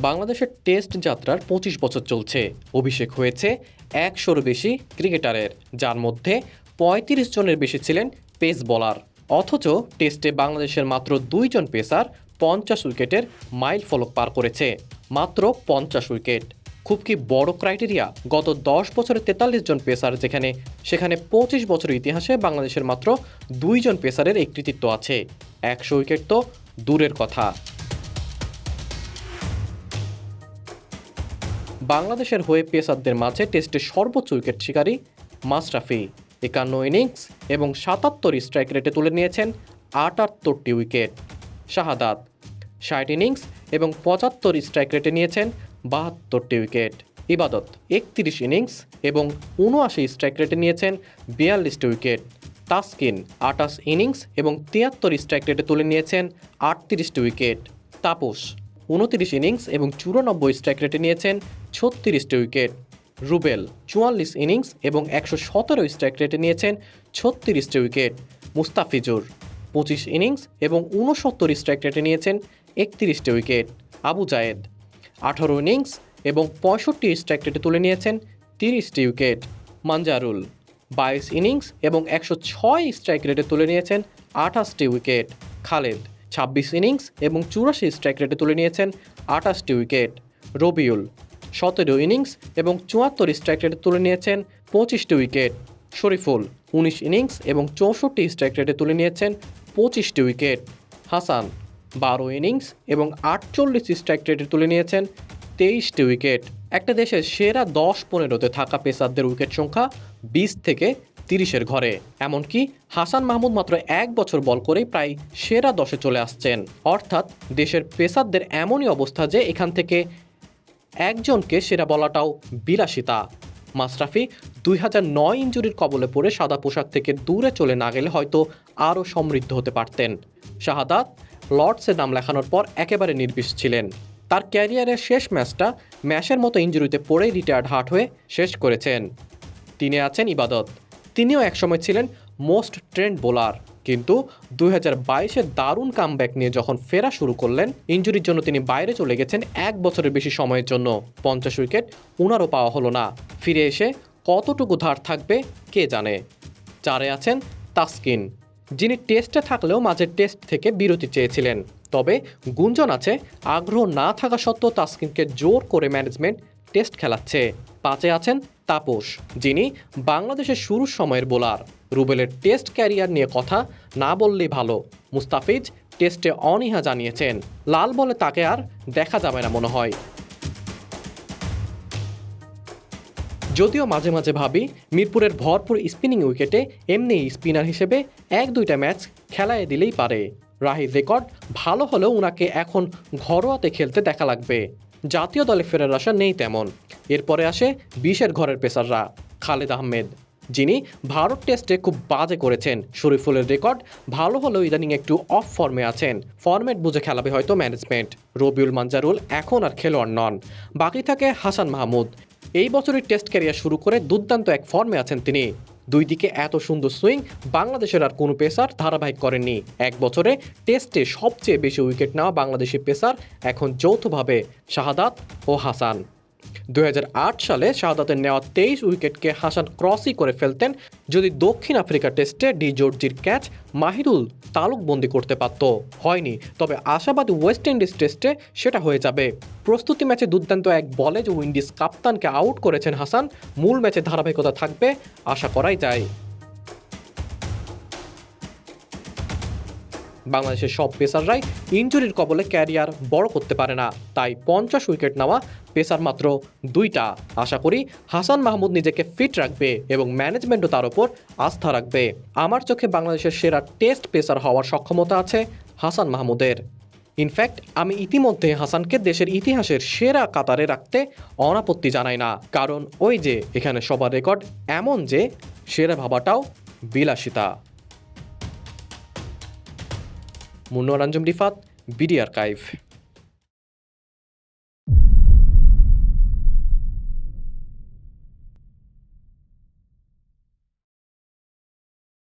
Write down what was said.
বাংলাদেশের টেস্ট যাত্রার ২৫ বছর চলছে। অভিষেক হয়েছে ১০০-র বেশি ক্রিকেটারের, যার মধ্যে ৩৫ জনের বেশি ছিলেন পেস বোলার। অথচ টেস্টে বাংলাদেশের মাত্র ২ জন পেসার ৫০ উইকেটের মাইল ফলক পার করেছে। মাত্র ৫০ উইকেট। খুব কি বড় ক্রাইটেরিয়া? গত ১০ বছরে ৪৩ জন পেসার, সেখানে ২৫ বছরের ইতিহাসে বাংলাদেশের মাত্র ২ জন পেসারের এই কৃতিত্ব আছে। ১০০ উইকেট তো দূরের কথা। বাংলাদেশের হয়ে পেসারদের মাঝে টেস্টে সর্বোচ্চ উইকেট শিকারী মাশরাফি। ৫১ ইনিংস এবং ৭৭ স্ট্রাইক রেটে তুলে নিয়েছেন ৭৮টি উইকেট। শাহাদাত ৬০ ইনিংস এবং ৭৫ স্ট্রাইক রেটে নিয়েছেন ৭২টি উইকেট। ইবাদত ৩১ ইনিংস এবং ৭৯ স্ট্রাইক রেটে নিয়েছেন ৪২টি উইকেট। তাসকিন ২৮ ইনিংস এবং ৭৩ স্ট্রাইক রেটে তুলে নিয়েছেন ৩৮টি উইকেট। তাপস ২৯ ইনিংস এবং ৯৪ স্ট্রাইক রেটে নিয়েছেন ৩৬টি উইকেট। রুবেল ৪৪ ইনিংস এবং ১১৭ স্ট্রাইক রেটে নিয়েছেন ৩৬টি উইকেট। মুস্তাফিজুর ২৫ ইনিংস এবং ৬৯ স্ট্রাইক রেটে নিয়েছেন ৩১টি উইকেট। আবু জায়েদ ১৮ ইনিংস এবং ৬৫ স্ট্রাইক রেটে তুলে নিয়েছেন ৩০টি উইকেট। মানজারুল ২২ ইনিংস এবং ১০৬ স্ট্রাইক রেটে তুলে নিয়েছেন ২৮টি উইকেট। খালেদ ২৬ ইনিংস এবং ৮৪ স্ট্রাইক রেটে তুলে নিয়েছেন ২৮টি উইকেট। রবিউল ১৭ ইনিংস এবং ৭৪ স্ট্রাইক রেটে তুলে নিয়েছেন ২৫টি উইকেট। শরীফুল ১৯ ইনিংস এবং ৬৪ স্ট্রাইক রেটে তুলে নিয়েছেন ২৫টি উইকেট। হাসান ১২ ইনিংস এবং ৪৮ স্ট্রাইক রেটে তুলে নিয়েছেন ২৩টি উইকেট। একটা দেশের সেরা ১০-১৫-তে থাকা পেসারদের উইকেট সংখ্যা ২০ থেকে ৩০-এর ঘরে। এমনকি হাসান মাহমুদ মাত্র ১ বছর বল করেই প্রায় সেরা ১০-এ চলে আসছেন। অর্থাৎ দেশের পেসারদের এমনই অবস্থা যে এখান থেকে একজনকে সেরা বলাটাও বিলাসিতা। মাশরাফি ২০০৯ ইনজুরির কবলে পড়ে সাদা পোশাক থেকে দূরে চলে না গেলে হয়তো আরও সমৃদ্ধ হতে পারতেন। শাহাদাত লর্ডসে নাম লেখানোর পর একেবারে নির্বিষ ছিলেন। তার ক্যারিয়ারের শেষ ম্যাচটা ম্যাশের মতো ইনজুরিতে পড়েই রিটায়ার্ড হার্ট হয়ে শেষ করেছেন। তিনি আছেন ইবাদত। তিনিও একসময় ছিলেন মোস্ট ট্রেন্ড বোলার, কিন্তু ২০২২-এ দারুণ কামব্যাক নিয়ে যখন ফেরা শুরু করলেন, ইনজুরির জন্য তিনি বাইরে চলে গেছেন ১ বছরের বেশি সময়ের জন্য। ৫০ উইকেট ওনারও পাওয়া হলো না। ফিরে এসে কতটুকু ধার থাকবে কে জানে। ৪-এ আছেন তাসকিন, যিনি টেস্টে থাকলেও মাঝের টেস্ট থেকে বিরতি চেয়েছিলেন। তবে গুঞ্জন আছে আগ্রহ না থাকা সত্ত্বেও তাসকিনকে জোর করে ম্যানেজমেন্ট টেস্ট খেলাচ্ছে। ৫-এ আছেন তাপস, যিনি বাংলাদেশের শুরুর সময়ের বোলার। রুবেলের টেস্ট ক্যারিয়ার নিয়ে কথা না বললেই ভালো। মুস্তাফিজ টেস্টে অনীহা জানিয়েছেন, লাল বলে তাকে আর দেখা যাবে না মনে হয়। যদিও মাঝে মাঝে ভাবি মিরপুরের ভরপুর স্পিনিং উইকেটে এমনি স্পিনার হিসেবে ১-২টা ম্যাচ খেলায় দিলেই পারে। রাহির রেকর্ড ভালো হলেও উনাকে এখন ঘরোয়াতে খেলতে দেখা লাগবে। জাতীয় দলে ফেরার আশা নেই তেমন। এরপরে আসে ২০-এর ঘরের পেসাররা। খালেদ আহমেদ, যিনি ভারত টেস্টে খুব বাজে করেছেন। শরীফুলের রেকর্ড ভালো হলেও ইদানিং একটু অফ ফর্মে আছেন। ফরম্যাট বুঝে খেলাবে হয়তো ম্যানেজমেন্ট। রবিউল মানজারুল এখন আর খেলোয়াড় নন। বাকি থাকে হাসান মাহমুদ। এই বছরের টেস্ট ক্যারিয়ার শুরু করে দুর্দান্ত এক ফর্মে আছেন তিনি। দুই দিকে এত সুন্দর সুইং বাংলাদেশের আর কোনো পেসার ধারাবাহিক করেননি। ১ বছরে টেস্টে সবচেয়ে বেশি উইকেট নেওয়া বাংলাদেশি পেসার এখন যৌথভাবে শাহাদাত ও হাসান। ২০০৮ সালে শাহাদাতের নেওয়া ২৩ উইকেটকে হাসান ক্রসই করে ফেলতেন যদি দক্ষিণ আফ্রিকা টেস্টে ডি জর্জির ক্যাচ মাহিরুল তালুকবন্দি করতে পারত। হয়নি, তবে আশাবাদী ওয়েস্ট ইন্ডিজ টেস্টে সেটা হয়ে যাবে। প্রস্তুতি ম্যাচে দুর্দান্ত এক বলে যে উইন্ডিজ কাপ্তানকে আউট করেছেন হাসান, মূল ম্যাচে ধারাবাহিকতা থাকবে আশা করাই যায়। বাংলাদেশের সব পেসাররাই ইনজুরির কবলে ক্যারিয়ার বড় করতে পারে না, তাই ৫০ উইকেট নেওয়া পেসার মাত্র ২টা। আশা করি হাসান মাহমুদ নিজেকে ফিট রাখবে এবং ম্যানেজমেন্টও তার উপর আস্থা রাখবে। আমার চোখে বাংলাদেশের সেরা টেস্ট পেসার হওয়ার সক্ষমতা আছে হাসান মাহমুদের। ইনফ্যাক্ট আমি ইতিমধ্যে হাসানকে দেশের ইতিহাসের সেরা কাতারে রাখতে অনাপত্তি জানাই না, কারণ ওই যে এখানে সবার রেকর্ড এমন যে সেরা ভাবাটাও বিলাসিতা। মুন্নুয়ার আঞ্জুম রিফাত, বিডি আর্কাইভ।